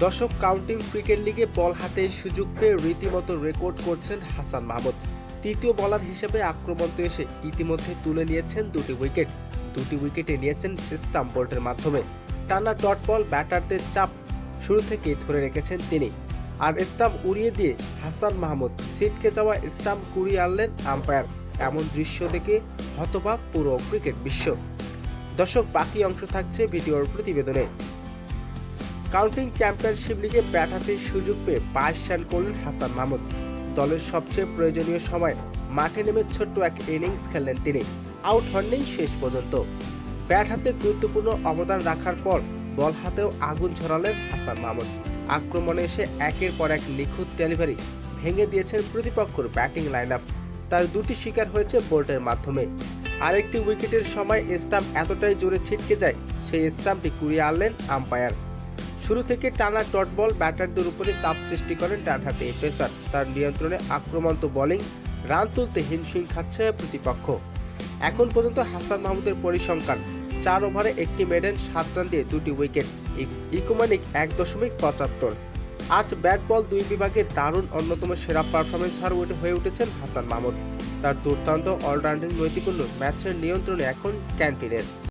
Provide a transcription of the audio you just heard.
দর্শক, county cricket লিগে বল হাতে সুযোগ পেয়ে রীতিমতো রেকর্ড করছেন হাসান মাহমুদ। তৃতীয় বোলার হিসেবে আক্রমণে এসে ইতিমধ্যে তুলে নিয়েছেন দুটি উইকেটে নিয়েছেন স্টাম্প বোল্টের মাধ্যমে। টানা ডট বল ব্যাটারদের চাপ শুরু থেকেই ধরে রেখেছেন তিনি। আর স্টাম্প উড়িয়ে দিয়ে হাসান মাহমুদ ছিটকে যাওয়া স্টাম্প কুড়িয়ে আনলেন আম্পায়ার। এমন দৃশ্য দেখে হতবাক পুরো ক্রিকেট বিশ্ব। দর্শক, বাকি অংশ থাকছে ভিডিওর প্রতিবেদনে। কাউন্টিং চ্যাম্পিয়নশিপ লিগে ব্যাট হাতে সুযোগ পেয়ে 22 রান করলেন হাসান মাহমুদ। দলের সবচেয়ে প্রয়োজনীয় সময় মাঠে নেমে ছোট্ট এক ইনিংস খেললেন তিনি। আউট হননি শেষ পর্যন্ত। ব্যাট হাতে গুরুত্বপূর্ণ অবদান রাখার পর বল হাতেও আগুন ঝরালেন হাসান মাহমুদ। আক্রমণে এসে একের পর এক নিখুঁত ডেলিভারি ভেঙে দিয়েছেন প্রতিপক্ষের ব্যাটিং লাইন আপ। তার দুটি শিকার হয়েছে বোল্টের মাধ্যমে। আরেকটি উইকেটের সময় স্টাম্প এতটাই জোরে ছিটকে যায়, সেই স্টাম্পটি কুড়িয়ে আনলেন আম্পায়ার। শুরু থেকে টানা ডট বল ব্যাটারদের উপরে চাপ সৃষ্টি করেন ডানহাতি এই পেসার। তার নিয়ন্ত্রণে আক্রমন্ত বোলিং রান তুলতে হিমশিম খাচ্ছে প্রতিপক্ষ। এখন পর্যন্ত হাসান মাহমুদের পরিসংখ্যান 4 ওভারে একটি মেডেন, 7 রান দিয়ে 2টি উইকেট, ইকোনমিক 1.75। আজ ব্যাট বল 2 বিভাগে দারুণ অন্যতম সেরা পারফরমেন্স হয়ে উঠেছেন হাসান মাহমুদ। তার দুর্দান্ত অলরাউন্ডিং নৈপুণ্য ম্যাচের নিয়ন্ত্রণে এখন ক্যান্টিনের।